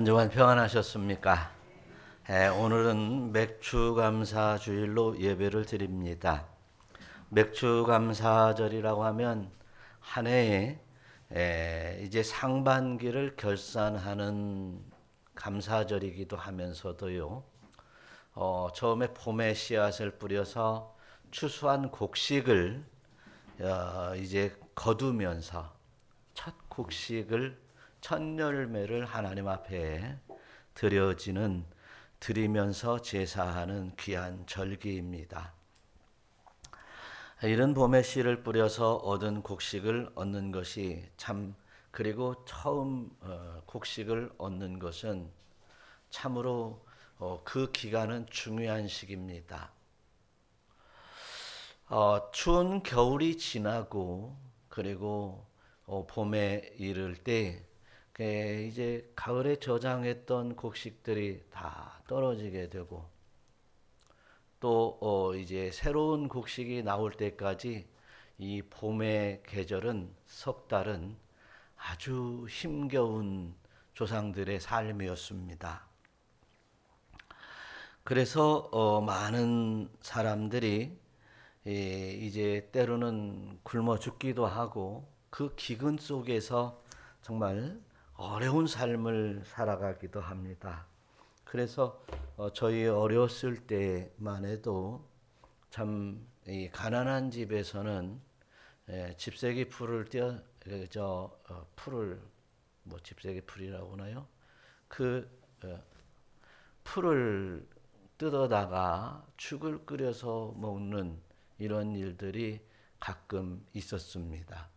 한 주간 평안하셨습니까? 오늘은 맥추감사주일로 예배를 드립니다. 맥추감사절이라고 하면 한 해에 이제 상반기를 결산하는 감사절이기도 하면서도요. 처음에 봄에 씨앗을 뿌려서 추수한 곡식을 이제 거두면서 첫 곡식을 첫 열매를 하나님 앞에 드리면서 제사하는 귀한 절기입니다. 이런 봄에 씨를 뿌려서 얻은 곡식을 얻는 것이 그리고 처음 곡식을 얻는 것은 참으로 그 기간은 중요한 시기입니다. 추운 겨울이 지나고 그리고 봄에 이를 때 이제 가을에 저장했던 곡식들이 다 떨어지게 되고 또 이제 새로운 곡식이 나올 때까지 이 봄의 계절은 석 달은 아주 힘겨운 조상들의 삶이었습니다. 그래서 많은 사람들이 이제 때로는 굶어 죽기도 하고 그 기근 속에서 정말 어려운 삶을 살아가기도 합니다. 그래서 저희 어렸을 때만 해도 참 이 가난한 집에서는 집세기 풀을 풀을 뭐 집세기 풀이라고 하나요? 그 풀을 뜯어다가 죽을 끓여서 먹는 이런 일들이 가끔 있었습니다.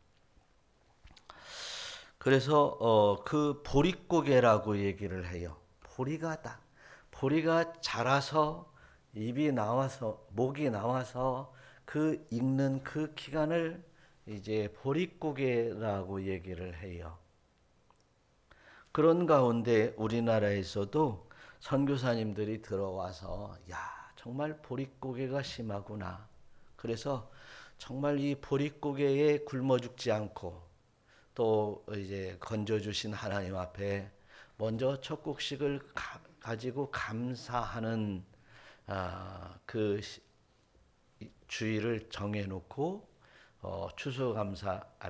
그래서 그 보릿고개라고 얘기를 해요. 보리가 자라서 입이 나와서 목이 나와서 그 익는 그 기간을 이제 보릿고개라고 얘기를 해요. 그런 가운데 우리나라에서도 선교사님들이 들어와서 야, 정말 보릿고개가 심하구나. 그래서 정말 이 보릿고개에 굶어 죽지 않고 또 이제 건져 주신 하나님 앞에 먼저 첫 곡식을 가지고 감사하는 그 주의를 정해 놓고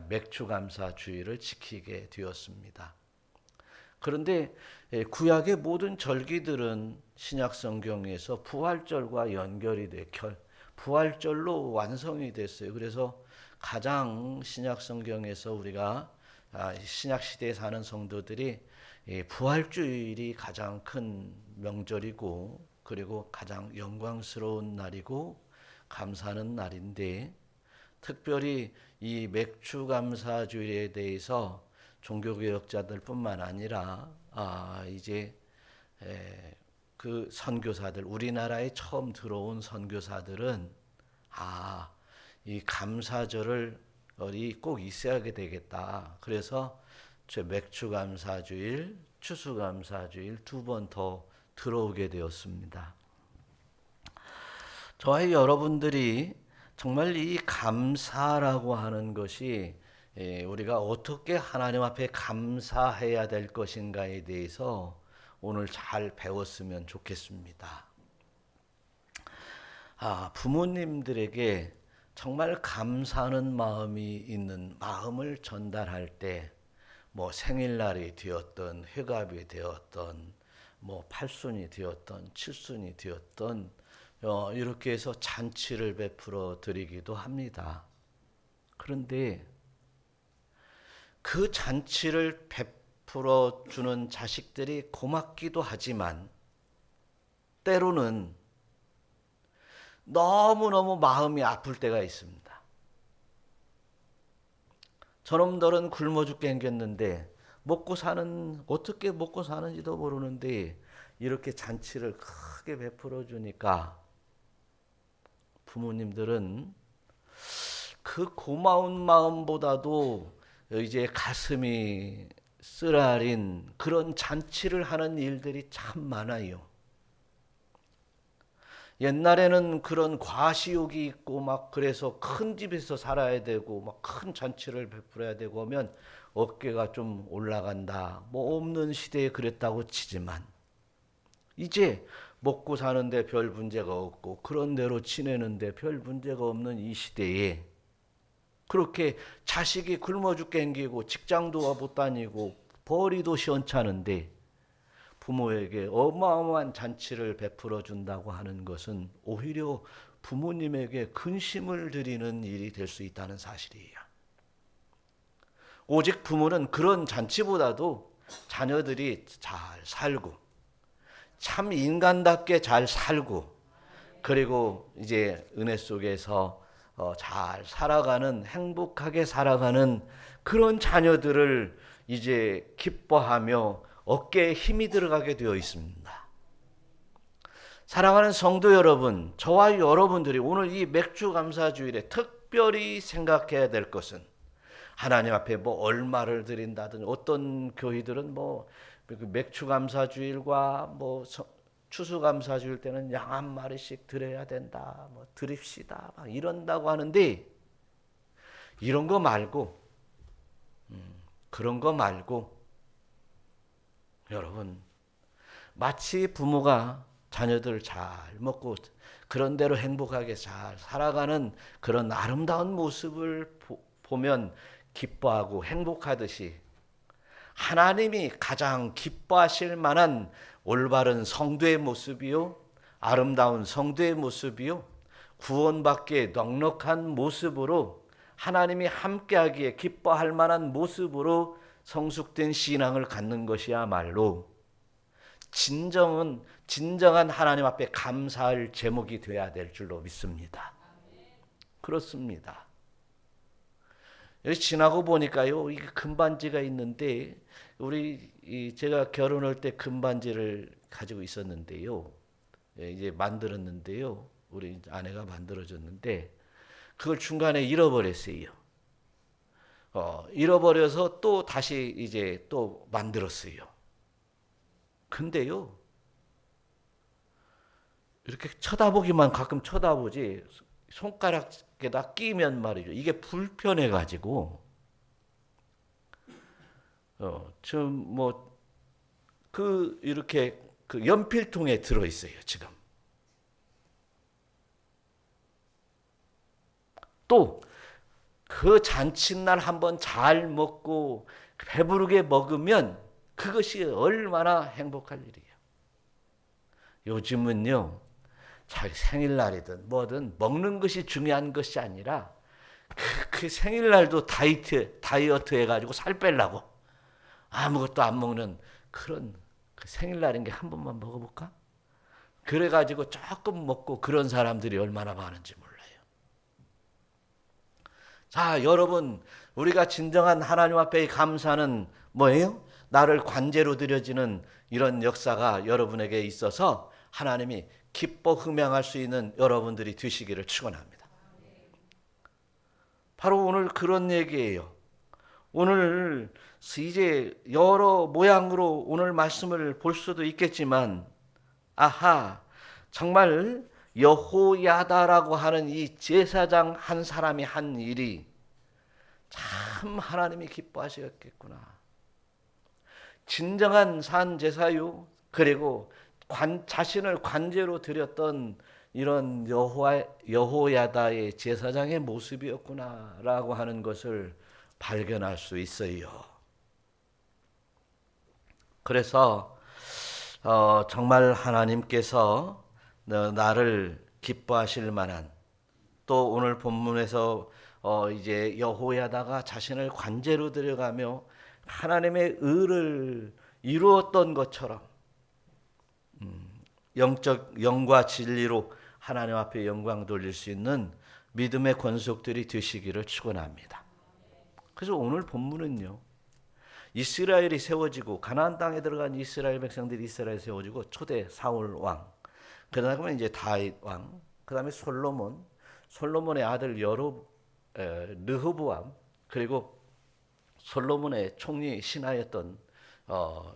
맥주감사 주의를 지키게 되었습니다. 그런데 구약의 모든 절기들은 신약 성경에서 부활절과 연결이 부활절로 완성이 됐어요. 그래서 가장 신약 성경에서 우리가 신약 시대에 사는 성도들이 부활주일이 가장 큰 명절이고 그리고 가장 영광스러운 날이고 감사하는 날인데 특별히 이 맥주감사주일에 대해서 종교개혁자들뿐만 아니라 이제 그 선교사들 우리나라에 처음 들어온 선교사들은 이 감사절을 꼭 있어야 되겠다. 그래서 맥주감사주일, 추수감사주일 두 번 더 들어오게 되었습니다. 저와 여러분들이 정말 이 감사라고 하는 것이 우리가 어떻게 하나님 앞에 감사해야 될 것인가에 대해서 오늘 잘 배웠으면 좋겠습니다. 부모님들에게 정말 감사하는 마음이 있는 마음을 전달할 때 뭐 생일날이 되었던 회갑이 되었던 뭐 팔순이 되었던 칠순이 되었던 이렇게 해서 잔치를 베풀어 드리기도 합니다. 그런데 그 잔치를 베풀어 주는 자식들이 고맙기도 하지만 때로는 너무너무 마음이 아플 때가 있습니다. 저놈들은 굶어 죽게 생겼는데 어떻게 먹고 사는지도 모르는데 이렇게 잔치를 크게 베풀어 주니까 부모님들은 그 고마운 마음보다도 이제 가슴이 쓰라린 그런 잔치를 하는 일들이 참 많아요. 옛날에는 그런 과시욕이 있고 막 그래서 큰 집에서 살아야 되고 막 큰 잔치를 베풀어야 되고 하면 어깨가 좀 올라간다. 뭐 없는 시대에 그랬다고 치지만 이제 먹고 사는데 별 문제가 없고 그런 대로 지내는데 별 문제가 없는 이 시대에 그렇게 자식이 굶어 죽게 생기고 직장도 못 다니고 벌이도 시원찮은데 부모에게 어마어마한 잔치를 베풀어 준다고 하는 것은 오히려 부모님에게 근심을 드리는 일이 될 수 있다는 사실이에요. 오직 부모는 그런 잔치보다도 자녀들이 잘 살고 참 인간답게 잘 살고 그리고 이제 은혜 속에서 잘 살아가는 행복하게 살아가는 그런 자녀들을 이제 기뻐하며 어깨에 힘이 들어가게 되어 있습니다. 사랑하는 성도 여러분, 저와 여러분들이 오늘 이 맥주 감사 주일에 특별히 생각해야 될 것은 하나님 앞에 뭐 얼마를 드린다든 어떤 교회들은 뭐 맥주 감사 주일과 뭐 추수 감사 주일 때는 양 한 마리씩 드려야 된다. 뭐 드립시다. 막 이런다고 하는데 이런 거 말고 그런 거 말고 여러분 마치 부모가 자녀들 잘 먹고 그런 대로 행복하게 잘 살아가는 그런 아름다운 모습을 보면 기뻐하고 행복하듯이 하나님이 가장 기뻐하실 만한 올바른 성도의 모습이요 아름다운 성도의 모습이요 구원받기에 넉넉한 모습으로 하나님이 함께하기에 기뻐할 만한 모습으로 성숙된 신앙을 갖는 것이야말로 진정한 하나님 앞에 감사할 제목이 돼야 될 줄로 믿습니다. 그렇습니다. 여기 지나고 보니까요, 이게 금반지가 있는데 제가 결혼할 때 금반지를 가지고 있었는데요, 이제 만들었는데요, 우리 아내가 만들어줬는데 그걸 중간에 잃어버렸어요. 잃어버려서 또 다시 이제 또 만들었어요. 근데요, 이렇게 쳐다보기만 가끔 쳐다보지 손가락에다 끼면 말이죠. 이게 불편해가지고 지금 뭐 이렇게 그 연필통에 들어 있어요. 지금 또 그 잔칫날 한번 잘 먹고 배부르게 먹으면 그것이 얼마나 행복할 일이에요. 요즘은요, 자기 생일날이든 뭐든 먹는 것이 중요한 것이 아니라 그 생일날도 다이어트 해가지고 살 빼려고 아무것도 안 먹는 그런 그 생일날인 게 한 번만 먹어볼까? 그래가지고 조금 먹고 그런 사람들이 얼마나 많은지 몰라요. 자, 여러분, 우리가 진정한 하나님 앞에 감사는 뭐예요? 나를 관제로 드려지는 이런 역사가 여러분에게 있어서 하나님이 기뻐 흠양할 수 있는 여러분들이 되시기를 축원합니다. 바로 오늘 그런 얘기예요. 오늘 이제 여러 모양으로 오늘 말씀을 볼 수도 있겠지만 아하, 정말 여호야다라고 하는 이 제사장 한 사람이 한 일이 참 하나님이 기뻐하시겠구나. 진정한 산 제사요. 그리고 자신을 관제로 드렸던 이런 여호야다의 제사장의 모습이었구나라고 하는 것을 발견할 수 있어요. 그래서 정말 하나님께서 나를 기뻐하실 만한 또 오늘 본문에서 이제 여호야다가 자신을 관제로 들여가며 하나님의 의를 이루었던 것처럼 영적 영과 진리로 하나님 앞에 영광 돌릴 수 있는 믿음의 권속들이 되시기를 축원합니다. 그래서 오늘 본문은요, 이스라엘이 세워지고 가나안 땅에 들어간 이스라엘 백성들이 이스라엘에 세워지고 초대 사울 왕, 그다음에 이제 다윗 왕, 그다음에 솔로몬의 아들 르호보암, 그리고 솔로몬의 총리 신하였던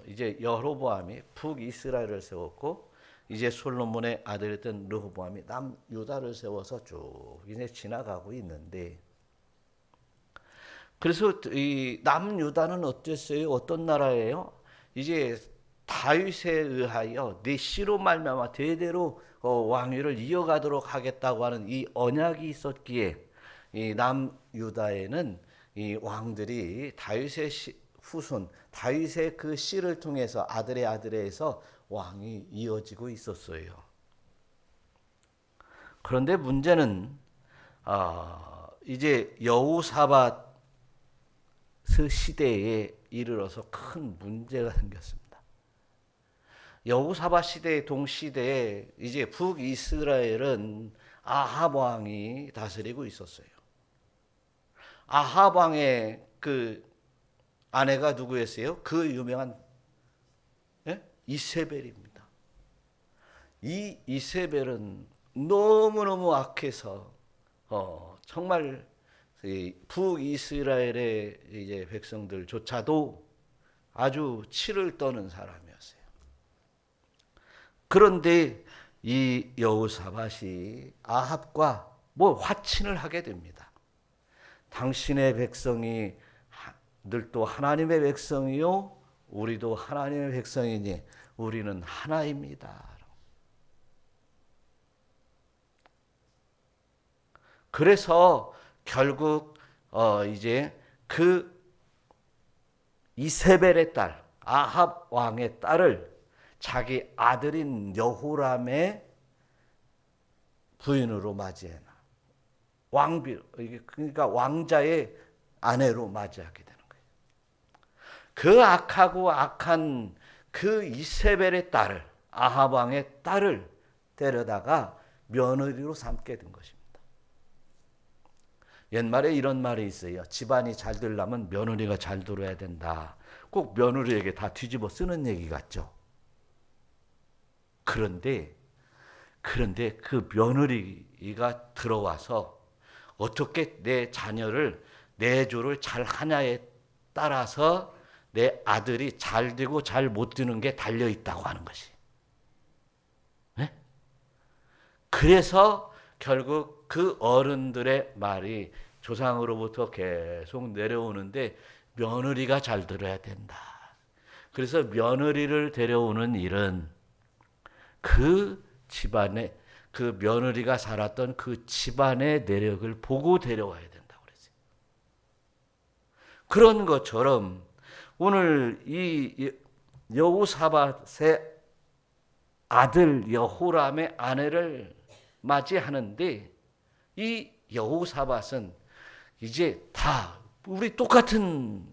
이제 여로보암이 북이스라엘을 세웠고 이제 솔로몬의 아들이었던 르호보암이 남유다를 세워서 쭉 이제 지나가고 있는데 그래서 이 남유다는 어땠어요? 어떤 나라예요? 이제 다윗에 의하여 내 씨로 말미암아 대대로 왕위를 이어가도록 하겠다고 하는 이 언약이 있었기에 이 남유다에는 이 왕들이 다윗의 후손, 다윗의 그 씨를 통해서 아들의 아들에서 왕이 이어지고 있었어요. 그런데 문제는 이제 여호사밧 시대에 이르러서 큰 문제가 생겼습니다. 여호사밧 시대 동시대에 이제 북이스라엘은 아합 왕이 다스리고 있었어요. 아합 왕의 그 아내가 누구였어요? 그 유명한 이세벨입니다. 이 이세벨은 너무너무 악해서 정말 북이스라엘의 이제 백성들조차도 아주 치를 떠는 사람이었어요. 그런데 이 여호사밧이 아합과 화친을 하게 됩니다. 당신의 백성이 늘도 하나님의 백성이요 우리도 하나님의 백성이니 우리는 하나입니다. 그래서 결국 이제 그 이세벨의 딸 아합 왕의 딸을 자기 아들인 여호람의 부인으로 맞이해나 그러니까 왕자의 아내로 맞이하게 되는 거예요. 그 악하고 악한 그 이세벨의 딸을 아합 왕의 딸을 데려다가 며느리로 삼게 된 것입니다. 옛말에 이런 말이 있어요. 집안이 잘 되려면 며느리가 잘 들어야 된다. 꼭 며느리에게 다 뒤집어 쓰는 얘기 같죠. 그런데 그 며느리가 들어와서 어떻게 내 자녀를 내조를 잘 하냐에 따라서 내 아들이 잘 되고 잘 못 되는 게 달려 있다고 하는 것이. 네? 그래서 결국 그 어른들의 말이 조상으로부터 계속 내려오는데 며느리가 잘 들어야 된다. 그래서 며느리를 데려오는 일은 그 집안에 그 며느리가 살았던 그 집안의 내력을 보고 데려와야 된다고 그랬어요. 그런 것처럼 오늘 이 여호사밧의 아들 여호람의 아내를 맞이하는데 이 여호사밧은 이제 다 우리 똑같은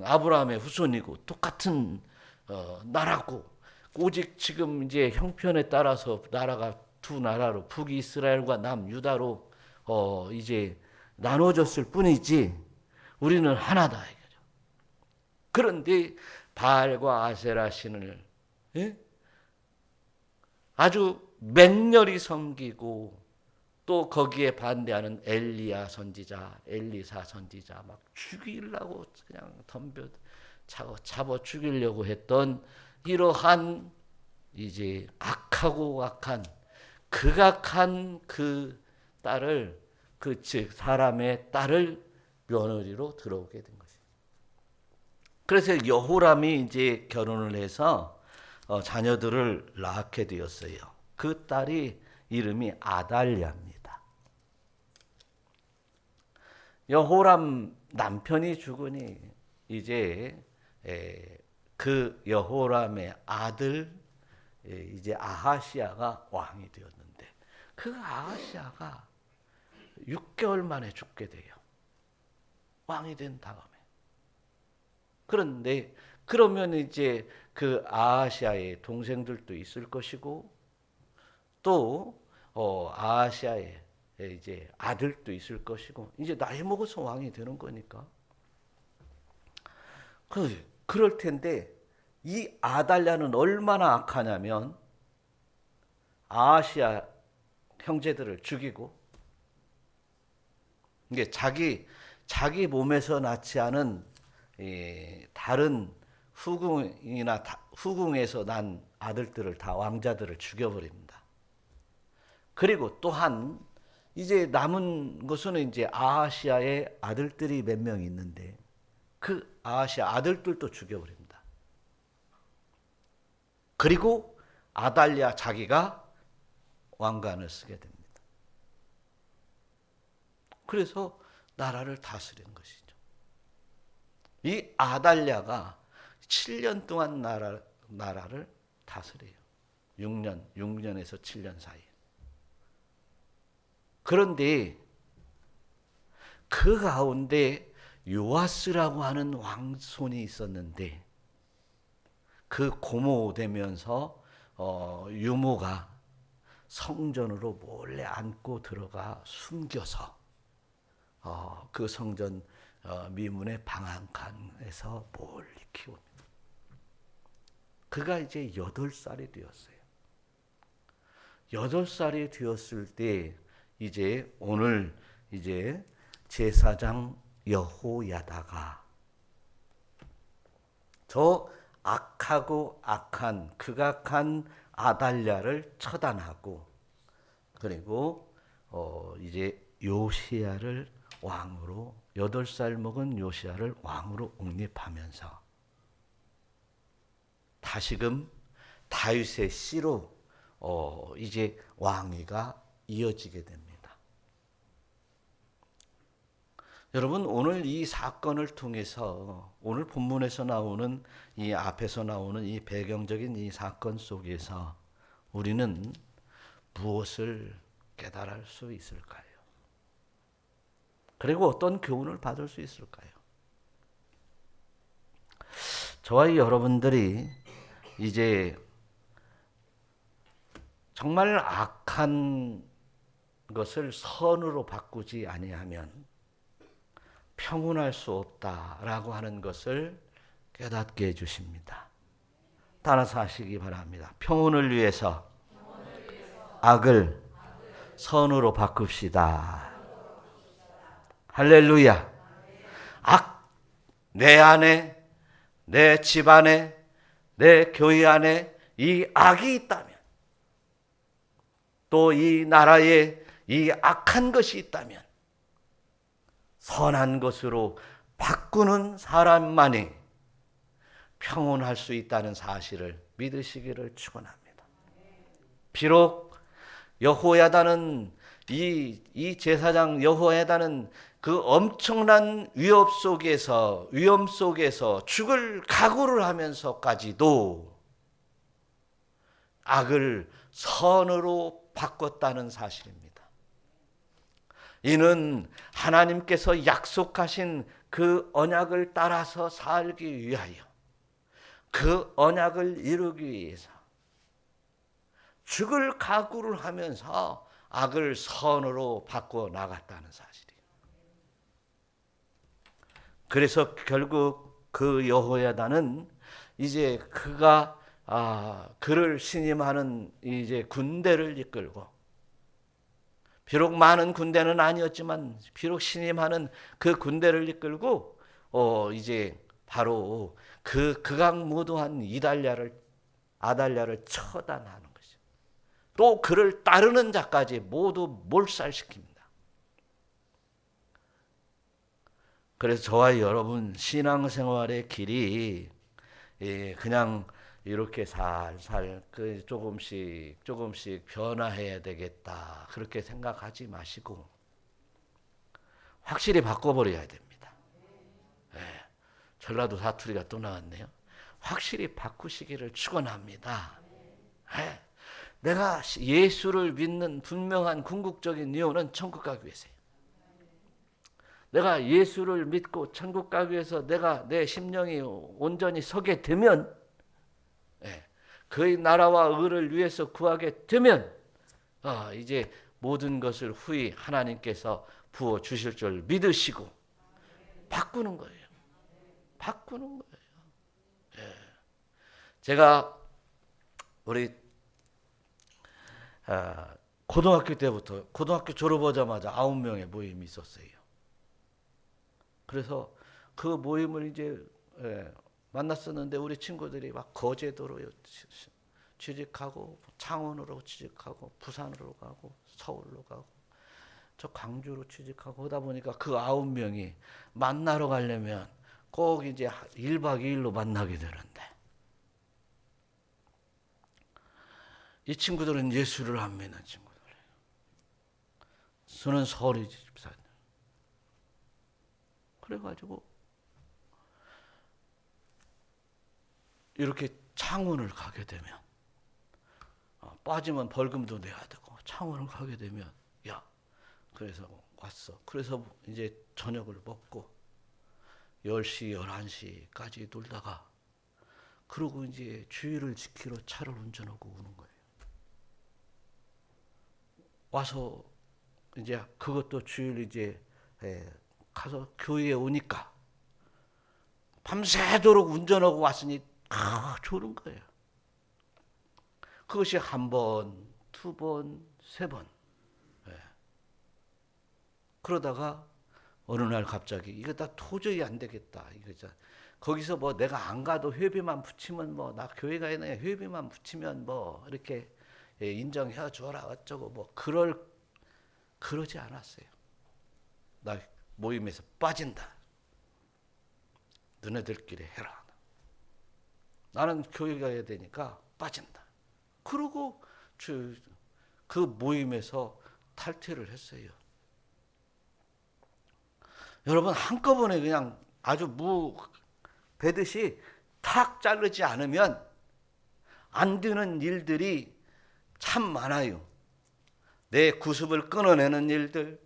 아브라함의 후손이고 똑같은 나라고 오직 지금 이제 형편에 따라서 나라가 두 나라로 북이스라엘과 남유다로 이제 나눠졌을 뿐이지 우리는 하나다 이거죠. 그런데 바알과 아세라 신을 아주 맹렬히 섬기고 또 거기에 반대하는 엘리야 선지자, 엘리사 선지자 막 죽이려고 그냥 덤벼 잡아 죽이려고 했던 이러한 이제 악하고 악한 극악한 그 딸을 즉 사람의 딸을 며느리로 들어오게 된 것이에요. 그래서 여호람이 이제 결혼을 해서 자녀들을 낳게 되었어요. 그 딸이 이름이 아달랴입니다. 여호람 남편이 죽으니 이제 그 여호람의 아들 이제 아하시아가 왕이 되었는데 그 아하시아가 6개월 만에 죽게 돼요. 왕이 된 다음에. 그런데 그러면 이제 그 아하시아의 동생들도 있을 것이고 또 아하시아의 이제 아들도 있을 것이고 이제 나이 먹어서 왕이 되는 거니까 그럴 텐데 이 아달랴는 얼마나 악하냐면 아하시아 형제들을 죽이고 이게 자기 몸에서 낳지 않은 다른 후궁에서 난 아들들을 다 왕자들을 죽여버립니다. 그리고 또한 이제 남은 것은 이제 아하시아의 아들들이 몇 명 있는데 그 아하시아 아들들도 죽여버립니다. 그리고 아달랴 자기가 왕관을 쓰게 됩니다. 그래서 나라를 다스리는 것이죠. 이 아달랴가 7년 동안 나라를 다스려요. 6년에서 7년 사이. 그런데 그 가운데 요아스라고 하는 왕손이 있었는데 그 고모되면서 유모가 성전으로 몰래 안고 들어가 숨겨서 그 성전 미문의 방한칸에서 몰래 키웁니다. 그가 이제 8살이 되었어요. 8살이 되었을 때 이제 오늘 이제 제사장 여호야다가 저 악하고 악한 극악한 아달랴를 처단하고 그리고 이제 요시야를 왕으로 8살 먹은 요시야를 왕으로 옹립하면서 다시금 다윗의 씨로 이제 왕위가 이어지게 됩니다. 여러분 오늘 이 사건을 통해서 오늘 본문에서 나오는 이 앞에서 나오는 이 배경적인 이 사건 속에서 우리는 무엇을 깨달을 수 있을까요? 그리고 어떤 교훈을 받을 수 있을까요? 저와 여러분들이 이제 정말 악한 것을 선으로 바꾸지 아니하면 평온할 수 없다라고 하는 것을 깨닫게 해주십니다. 따라서 하시기 바랍니다. 평온을 위해서 악을 선으로 바꿉시다. 할렐루야. 악, 내 안에, 내 집 안에, 내 교회 안에 이 악이 있다면 또 이 나라에 이 악한 것이 있다면 선한 것으로 바꾸는 사람만이 평온할 수 있다는 사실을 믿으시기를 축원합니다. 비록 여호야다는 이 제사장 여호야다는 그 엄청난 위험 속에서 죽을 각오를 하면서까지도 악을 선으로 바꿨다는 사실입니다. 이는 하나님께서 약속하신 그 언약을 따라서 살기 위하여 그 언약을 이루기 위해서 죽을 각오를 하면서 악을 선으로 바꿔 나갔다는 사실이에요. 그래서 결국 그 여호야다는 이제 그가 그를 신임하는 이제 군대를 이끌고 비록 많은 군대는 아니었지만 비록 신임하는 그 군대를 이끌고 이제 바로 그 극악무도한 아달랴를 처단하는 것이죠. 또 그를 따르는 자까지 모두 몰살시킵니다. 그래서 저와 여러분 신앙생활의 길이 그냥 이렇게 살살 조금씩 변화해야 되겠다 그렇게 생각하지 마시고 확실히 바꿔버려야 됩니다. 전라도 사투리가 또 나왔네요. 확실히 바꾸시기를 축원합니다. 내가 예수를 믿는 분명한 궁극적인 이유는 천국 가기 위해서예요. 내가 예수를 믿고 천국 가기 위해서 내가 내 심령이 온전히 서게 되면 그의 나라와 의를 위해서 구하게 되면 이제 모든 것을 후히 하나님께서 부어 주실 줄 믿으시고 바꾸는 거예요. 바꾸는 거예요. 제가 우리 고등학교 때부터 고등학교 졸업하자마자 9명의 모임이 있었어요. 그래서 그 모임을 이제 만났었는데 우리 친구들이 막 거제도로 취직하고 창원으로 취직하고 부산으로 가고 서울로 가고 저 광주로 취직하고 하다 보니까 그 9명이 만나러 가려면 꼭 이제 1박 2일로 만나게 되는데, 이 친구들은 예수를 안 믿는 친구들이에요. 저는 서울의 집사님. 그래가지고 이렇게 창원을 가게 되면 빠지면 벌금도 내야 되고, 창원을 가게 되면 야, 그래서 왔어. 그래서 이제 저녁을 먹고 10시, 11시까지 놀다가 그러고 이제 주의를 지키러 차를 운전하고 오는 거예요. 와서 이제 그것도 주일 이제 가서 교회에 오니까 밤새도록 운전하고 왔으니 좋은 거예요. 그것이 한 번, 두 번, 세 번. 그러다가 어느 날 갑자기 이거 다 도저히 안 되겠다. 이거 거기서 뭐 내가 안 가도 회비만 붙이면 뭐 나 교회 가야 돼. 회비만 붙이면 뭐 이렇게 인정해 줘라 어쩌고 뭐 그러지 않았어요. 나 모임에서 빠진다. 너네들끼리 해라. 나는 교회 가야 되니까 빠진다. 그러고 그 모임에서 탈퇴를 했어요. 여러분, 한꺼번에 그냥 아주 베듯이 탁 자르지 않으면 안 되는 일들이 참 많아요. 내 구습을 끊어내는 일들,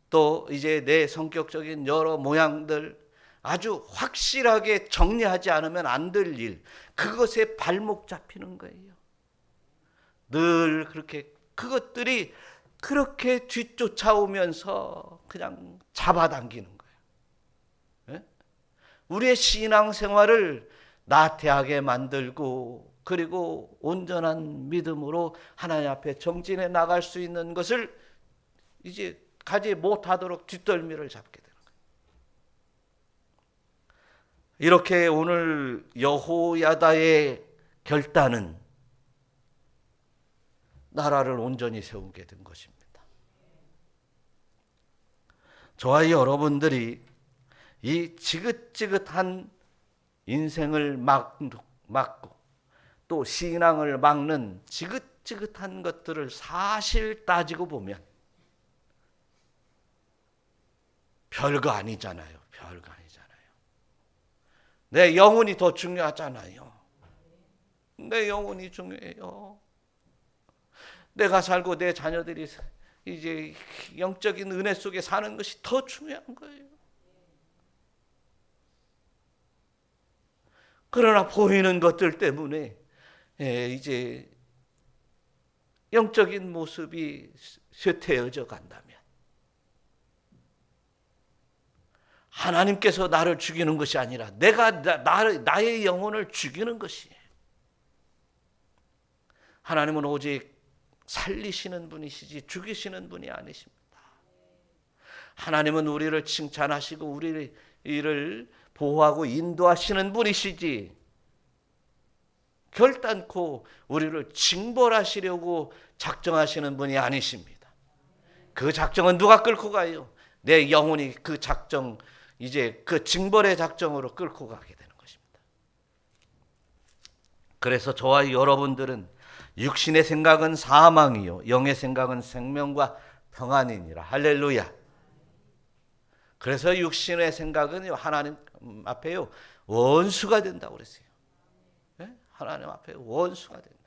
또 이제 내 성격적인 여러 모양들, 아주 확실하게 정리하지 않으면 안 될 일, 그것에 발목 잡히는 거예요. 늘 그렇게 그것들이 그렇게 뒤쫓아오면서 그냥 잡아당기는 거예요. 우리의 신앙생활을 나태하게 만들고, 그리고 온전한 믿음으로 하나님 앞에 정진해 나갈 수 있는 것을 이제 가지 못하도록 뒷덜미를 잡게 되는 거예요. 이렇게 오늘 여호야다의 결단은 나라를 온전히 세우게 된 것입니다. 저와 여러분들이 이 지긋지긋한 인생을 막고 또 신앙을 막는 지긋지긋한 것들을 사실 따지고 보면 별거 아니잖아요. 별거 아니잖아요. 내 영혼이 더 중요하잖아요. 내 영혼이 중요해요. 내가 살고 내 자녀들이 이제 영적인 은혜 속에 사는 것이 더 중요한 거예요. 그러나 보이는 것들 때문에 이제 영적인 모습이 쇠퇴해져 간다면 하나님께서 나를 죽이는 것이 아니라 내가 나의 영혼을 죽이는 것이에요. 하나님은 오직 살리시는 분이시지 죽이시는 분이 아니십니다. 하나님은 우리를 칭찬하시고 우리를 보호하고 인도하시는 분이시지 결단코 우리를 징벌하시려고 작정하시는 분이 아니십니다. 그 작정은 누가 끌고 가요? 내 영혼이 그 작정, 이제 그 징벌의 작정으로 끌고 가게 되는 것입니다. 그래서 저와 여러분들은 육신의 생각은 사망이요 영의 생각은 생명과 평안이니라. 할렐루야. 그래서 육신의 생각은 하나님 앞에요 원수가 된다고 그랬어요. 네? 하나님 앞에 원수가 된다.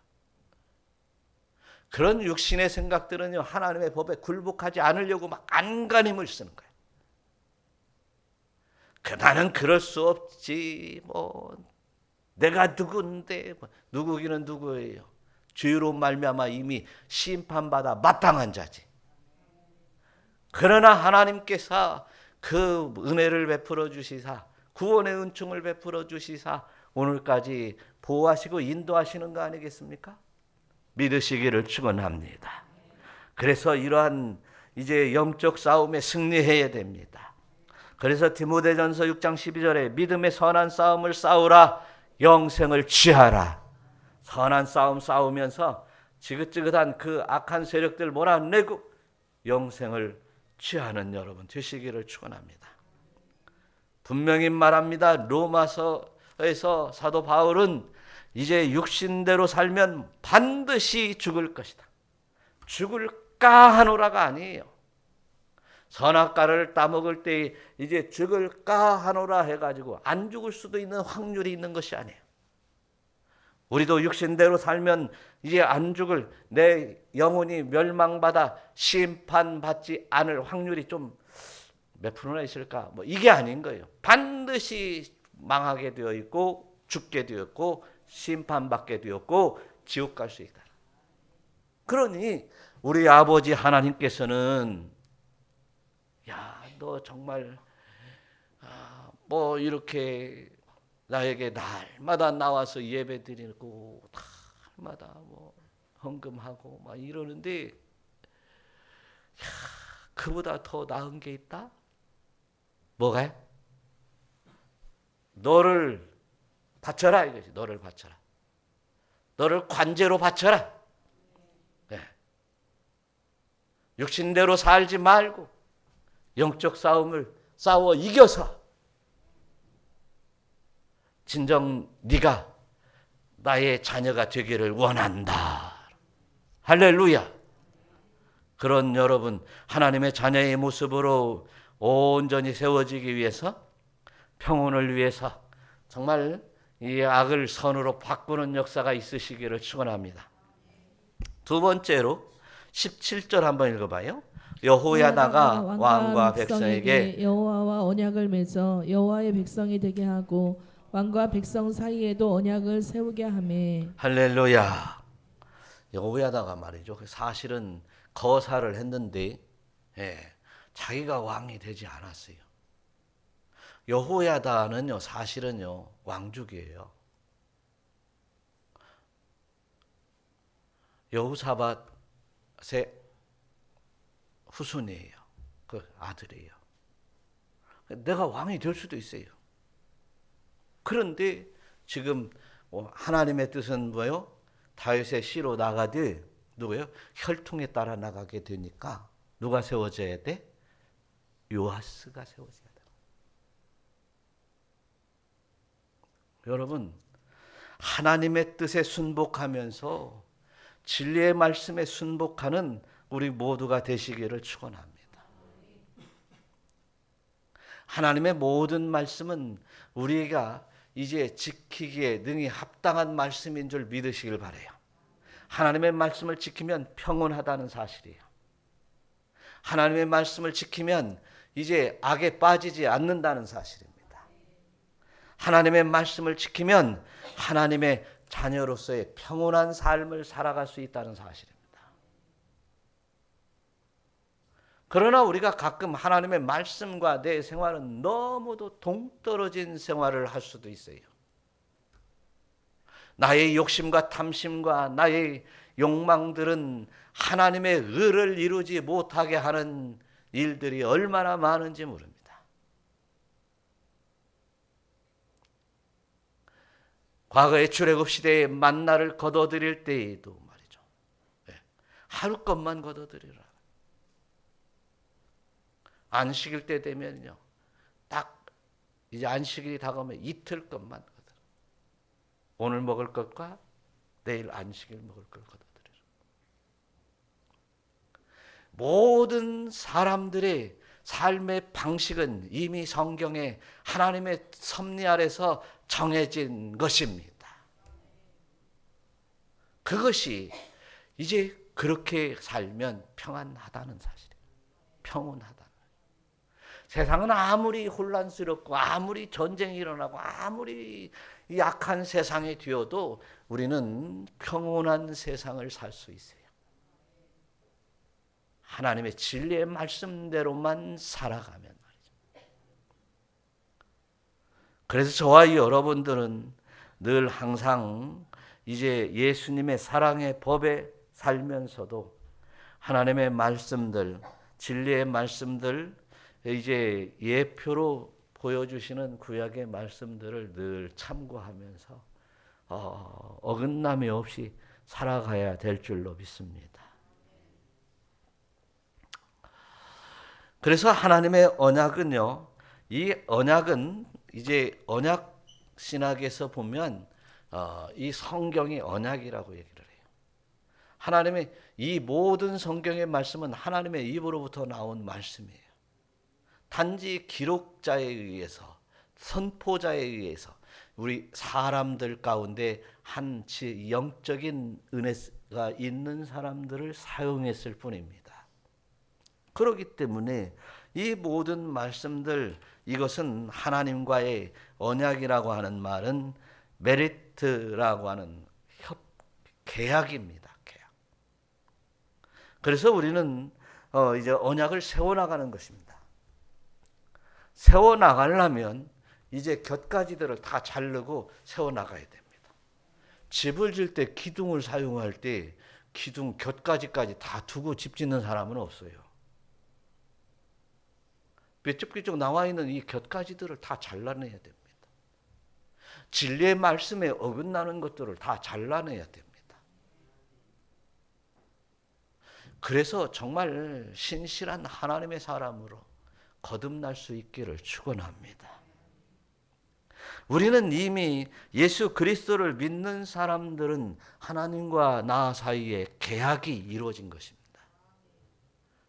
그런 육신의 생각들은요 하나님의 법에 굴복하지 않으려고 막 안간힘을 쓰는 거예요. 나는 그럴 수 없지. 뭐 내가 누군데. 누구기는 누구예요? 죄로 말미암아 이미 심판받아 마땅한 자지. 그러나 하나님께서 그 은혜를 베풀어 주시사 구원의 은총을 베풀어 주시사 오늘까지 보호하시고 인도하시는 거 아니겠습니까? 믿으시기를 축원합니다. 그래서 이러한 이제 영적 싸움에 승리해야 됩니다. 그래서 디모데전서 6장 12절에 믿음의 선한 싸움을 싸우라 영생을 취하라. 선한 싸움 싸우면서 지긋지긋한 그 악한 세력들 몰아내고 영생을 취하는 여러분 되시기를 축원합니다. 분명히 말합니다. 로마서에서 사도 바울은 이제 육신대로 살면 반드시 죽을 것이다. 죽을까 하노라가 아니에요. 선악과를 따먹을 때 이제 죽을까 하노라 해가지고 안 죽을 수도 있는 확률이 있는 것이 아니에요. 우리도 육신대로 살면 이제 안 죽을, 내 영혼이 멸망받아 심판받지 않을 확률이 좀 몇 프로나 있을까? 뭐 이게 아닌 거예요. 반드시 망하게 되어 있고 죽게 되었고 심판받게 되었고 지옥 갈 수 있다. 그러니 우리 아버지 하나님께서는 야, 너 정말 뭐 이렇게 나에게 날마다 나와서 예배 드리고 날마다 뭐 헌금하고 막 이러는데 야, 그보다 더 나은 게 있다? 뭐가? 너를 바쳐라 이거지. 너를 바쳐라. 너를 관제로 바쳐라. 네. 육신대로 살지 말고 영적 싸움을 싸워 이겨서 진정 네가 나의 자녀가 되기를 원한다. 할렐루야. 그런 여러분 하나님의 자녀의 모습으로 온전히 세워지기 위해서 평온을 위해서 정말 이 악을 선으로 바꾸는 역사가 있으시기를 축원합니다. 두 번째로 17절 한번 읽어봐요. 여호야다가 왕과 백성에게 여호와와 언약을 맺어 여호와의 백성이 되게 하고 왕과 백성 사이에도 언약을 세우게 하매. 할렐루야. 여호야다가 말이죠. 사실은 거사를 했는데 자기가 왕이 되지 않았어요. 여호야다는요 사실은요 왕족이에요. 여호사밧의 후손이에요. 그 아들이에요. 내가 왕이 될 수도 있어요. 그런데 지금 하나님의 뜻은 뭐예요? 다윗의 씨로 나가되 누구예요? 혈통에 따라 나가게 되니까 누가 세워져야 돼? 요아스가 세워져야 돼. 여러분 하나님의 뜻에 순복하면서 진리의 말씀에 순복하는 우리 모두가 되시기를 축원합니다. 하나님의 모든 말씀은 우리가 이제 지키기에 능히 합당한 말씀인 줄 믿으시길 바라요. 하나님의 말씀을 지키면 평온하다는 사실이에요. 하나님의 말씀을 지키면 이제 악에 빠지지 않는다는 사실입니다. 하나님의 말씀을 지키면 하나님의 자녀로서의 평온한 삶을 살아갈 수 있다는 사실입니다. 그러나 우리가 가끔 하나님의 말씀과 내 생활은 너무도 동떨어진 생활을 할 수도 있어요. 나의 욕심과 탐심과 나의 욕망들은 하나님의 의를 이루지 못하게 하는 일들이 얼마나 많은지 모릅니다. 과거의 출애굽 시대에 만나를 거둬들일 때에도 말이죠. 하루 것만 거둬들이라. 안식일 때 되면요. 딱 이제 안식일이 다가오면 이틀 것만 거둬들여. 오늘 먹을 것과 내일 안식일 먹을 걸 거둬들여라. 모든 사람들의 삶의 방식은 이미 성경에 하나님의 섭리 아래서 정해진 것입니다. 그것이 이제 그렇게 살면 평안하다는 사실이에요. 평온하다. 세상은 아무리 혼란스럽고 아무리 전쟁이 일어나고 아무리 약한 세상이 되어도 우리는 평온한 세상을 살 수 있어요. 하나님의 진리의 말씀대로만 살아가면 말이죠. 그래서 저와 여러분들은 늘 항상 이제 예수님의 사랑의 법에 살면서도 하나님의 말씀들, 진리의 말씀들, 이제 예표로 보여주시는 구약의 말씀들을 늘 참고하면서 어긋남이 없이 살아가야 될 줄로 믿습니다. 그래서 하나님의 언약은요, 이 언약은 이제 언약 신학에서 보면 이 성경이 언약이라고 얘기를 해요. 하나님의 이 모든 성경의 말씀은 하나님의 입으로부터 나온 말씀이에요. 단지 기록자에 의해서, 선포자에 의해서 우리 사람들 가운데 한치 영적인 은혜가 있는 사람들을 사용했을 뿐입니다. 그렇기 때문에 이 모든 말씀들, 이것은 하나님과의 언약이라고 하는 말은 메리트라고 하는 계약입니다. 계약. 그래서 우리는 이제 언약을 세워나가는 것입니다. 세워나가려면 이제 곁가지들을 다 자르고 세워나가야 됩니다. 집을 질 때 기둥을 사용할 때 기둥 곁가지까지 다 두고 집 짓는 사람은 없어요. 삐쭉삐쭉 나와 있는 이 곁가지들을 다 잘라내야 됩니다. 진리의 말씀에 어긋나는 것들을 다 잘라내야 됩니다. 그래서 정말 신실한 하나님의 사람으로 거듭날 수 있기를 축원합니다. 우리는 이미 예수 그리스도를 믿는 사람들은 하나님과 나 사이에 계약이 이루어진 것입니다.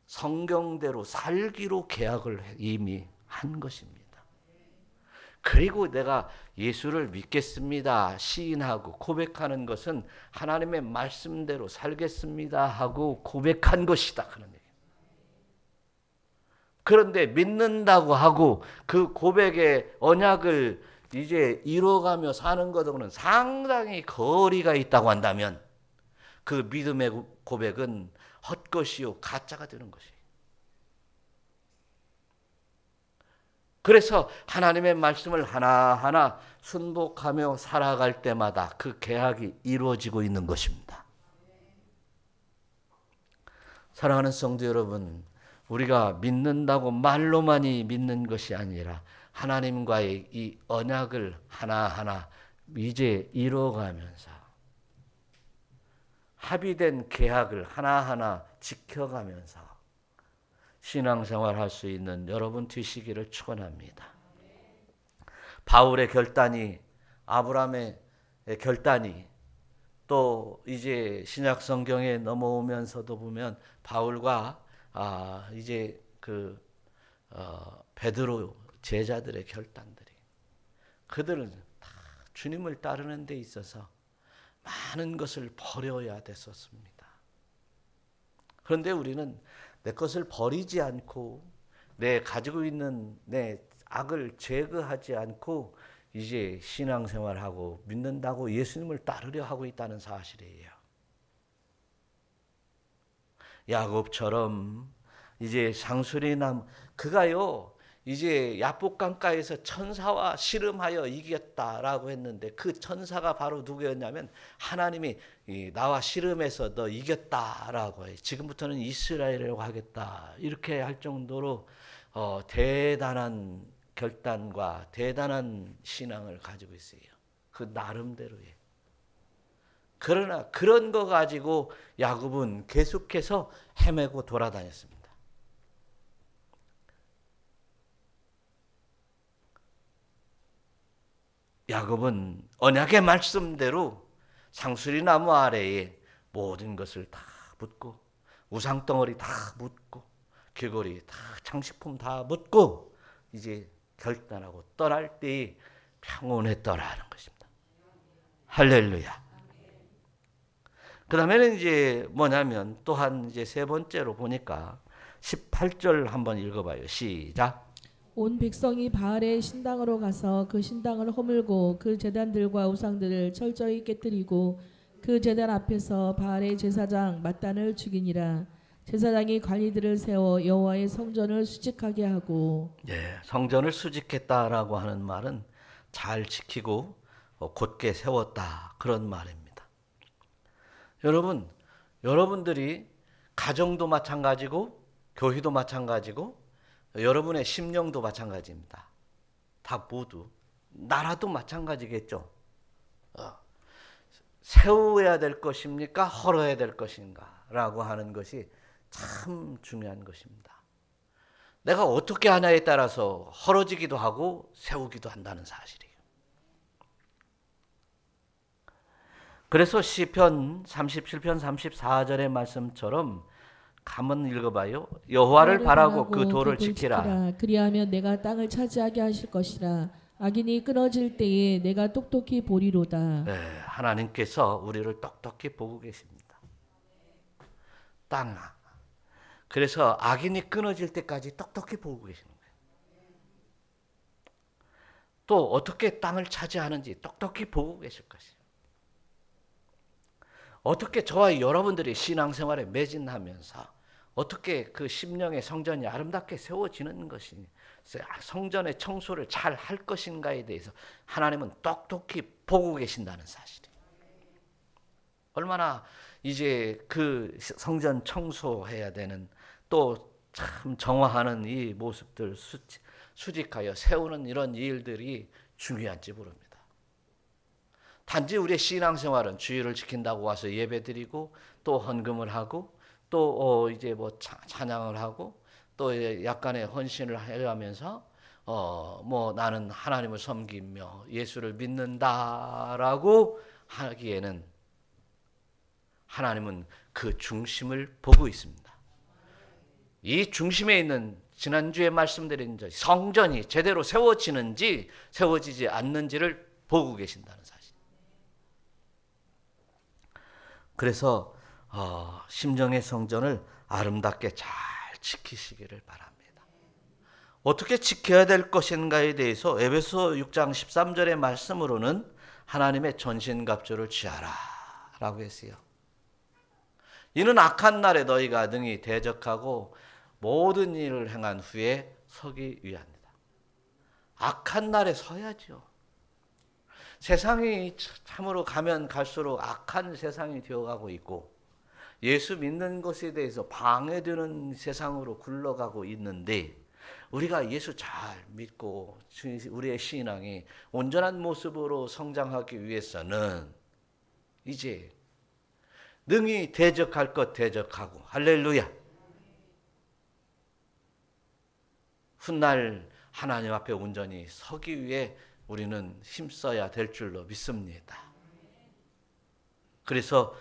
성경대로 살기로 계약을 이미 한 것입니다. 그리고 내가 예수를 믿겠습니다 시인하고 고백하는 것은 하나님의 말씀대로 살겠습니다 하고 고백한 것이다, 그런 얘기예요. 그런데 믿는다고 하고 그 고백의 언약을 이제 이루어가며 사는 것하고는 상당히 거리가 있다고 한다면 그 믿음의 고백은 헛것이요 가짜가 되는 것이에요. 그래서 하나님의 말씀을 하나하나 순복하며 살아갈 때마다 그 계약이 이루어지고 있는 것입니다. 사랑하는 성도 여러분, 우리가 믿는다고 말로만이 믿는 것이 아니라 하나님과의 이 언약을 하나하나 이제 이루어가면서 합의된 계약을 하나하나 지켜가면서 신앙생활 할 수 있는 여러분 되시기를 축원합니다. 바울의 결단이, 아브라함의 결단이 또 이제 신약 성경에 넘어오면서도 보면 바울과 이제 베드로 제자들의 결단들이, 그들은 다 주님을 따르는 데 있어서 많은 것을 버려야 됐었습니다. 그런데 우리는 내 것을 버리지 않고 내 가지고 있는 내 악을 제거하지 않고 이제 신앙생활하고 믿는다고 예수님을 따르려 하고 있다는 사실이에요. 야곱처럼 이제 상수리나무, 그가요 이제 야복강가에서 천사와 씨름하여 이겼다라고 했는데 그 천사가 바로 누구였냐면 하나님이 나와 씨름해서 너 이겼다라고 해요. 지금부터는 이스라엘이라고 하겠다 이렇게 할 정도로 대단한 결단과 대단한 신앙을 가지고 있어요. 그 나름대로의. 그러나 그런 거 가지고 야곱은 계속해서 헤매고 돌아다녔습니다. 야곱은 언약의 말씀대로 상수리 나무 아래에 모든 것을 다 묻고 우상덩어리 다 묻고 귀걸이 다 장식품 다 묻고 이제 결단하고 떠날 때에 평온했더라는 것입니다. 할렐루야. 그 다음에는 이제 뭐냐면 또한 이제 세 번째로 보니까 18절 한번 읽어봐요. 시작. 온 백성이 바알의 신당으로 가서 그 신당을 허물고 그 제단들과 우상들을 철저히 깨뜨리고 그 제단 앞에서 바알의 제사장 맏단을 죽이니라. 제사장이 관리들을 세워 여호와의 성전을 수직하게 하고. 성전을 수직했다라고 하는 말은 잘 지키고 곧게 세웠다, 그런 말입니다. 여러분, 여러분들이 가정도 마찬가지고 교회도 마찬가지고 여러분의 심령도 마찬가지입니다. 다 모두 나라도 마찬가지겠죠. 세워야 될 것입니까? 헐어야 될 것인가? 라고 하는 것이 참 중요한 것입니다. 내가 어떻게 하냐에 따라서 헐어지기도 하고 세우기도 한다는 사실이에요. 그래서 시편 37편 34절의 말씀처럼 한번 읽어봐요. 여호와를 바라고 그 도를 지키라. 그리하면 내가 땅을 차지하게 하실 것이라. 악인이 끊어질 때에 내가 똑똑히 보리로다. 네, 하나님께서 우리를 똑똑히 보고 계십니다. 땅. 그래서 악인이 끊어질 때까지 똑똑히 보고 계시는 거예요. 또 어떻게 땅을 차지하는지 똑똑히 보고 계실 것이에요. 어떻게 저와 여러분들이 신앙생활에 매진하면서 어떻게 그 심령의 성전이 아름답게 세워지는 것이 성전의 청소를 잘 할 것인가에 대해서 하나님은 똑똑히 보고 계신다는 사실이에요. 얼마나 이제 그 성전 청소해야 되는 또 참 정화하는 이 모습들 수직하여 세우는 이런 일들이 중요한지 모릅니다. 단지 우리의 신앙생활은 주일을 지킨다고 와서 예배드리고 또 헌금을 하고 또 이제 뭐 찬양을 하고 또 약간의 헌신을 해가면서 뭐 나는 하나님을 섬기며 예수를 믿는다라고 하기에는 하나님은 그 중심을 보고 있습니다. 이 중심에 있는 지난주에 말씀드린 성전이 제대로 세워지는지 세워지지 않는지를 보고 계신다는 사실. 그래서 심정의 성전을 아름답게 잘 지키시기를 바랍니다. 어떻게 지켜야 될 것인가에 대해서 에베소 6장 13절의 말씀으로는 하나님의 전신갑주를 취하라 라고 했어요. 이는 악한 날에 너희가 능히 대적하고 모든 일을 행한 후에 서기 위함이다. 악한 날에 서야죠. 세상이 참으로 가면 갈수록 악한 세상이 되어가고 있고 예수 믿는 것에 대해서 방해되는 세상으로 굴러가고 있는데 우리가 예수 잘 믿고 우리의 신앙이 온전한 모습으로 성장하기 위해서는 이제 능히 대적할 것 대적하고 할렐루야. 훗날 하나님 앞에 온전히 서기 위해 우리는 힘써야 될 줄로 믿습니다. 그래서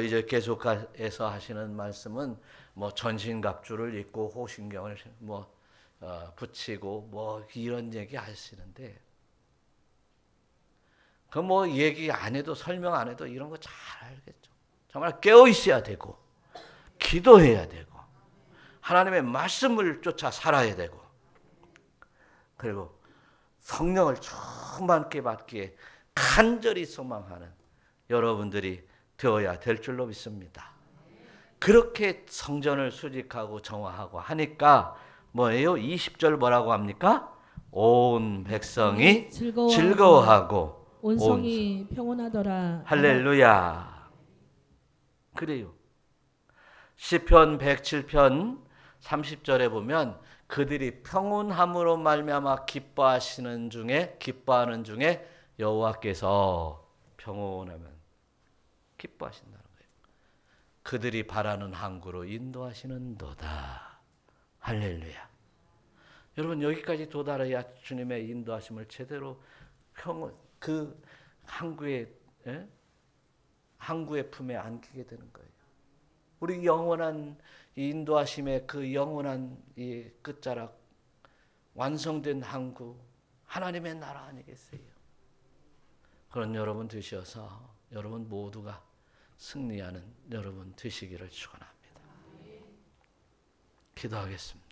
이제 계속해서 하시는 말씀은 뭐 전신갑주를 입고 호신경을 뭐 붙이고 뭐 이런 얘기 하시는데 그 뭐 얘기 안 해도 설명 안 해도 이런 거 잘 알겠죠. 정말 깨어 있어야 되고 기도해야 되고 하나님의 말씀을 쫓아 살아야 되고 그리고 성령을 충만케 받기에 간절히 소망하는 여러분들이 되어야 될 줄로 믿습니다. 그렇게 성전을 수직하고 정화하고 하니까 뭐예요? 20절 뭐라고 합니까? 온 백성이 즐거워하고 온 성이 평온하더라. 할렐루야. 그래요. 시편 107편 30절에 보면 그들이 평온함으로 말미암아 기뻐하는 중에 여호와께서 평온하면 기뻐하신다는 거예요. 그들이 바라는 항구로 인도하시는도다. 할렐루야. 여러분 여기까지 도달해야 주님의 인도하심을 제대로 그 항구의 품에 안기게 되는 거예요. 우리 영원한 인도하심의 그 영원한 이 끝자락 완성된 항구 하나님의 나라 아니겠어요? 그런 여러분 되셔서 여러분 모두가 승리하는 여러분 되시기를 축원합니다. 기도하겠습니다.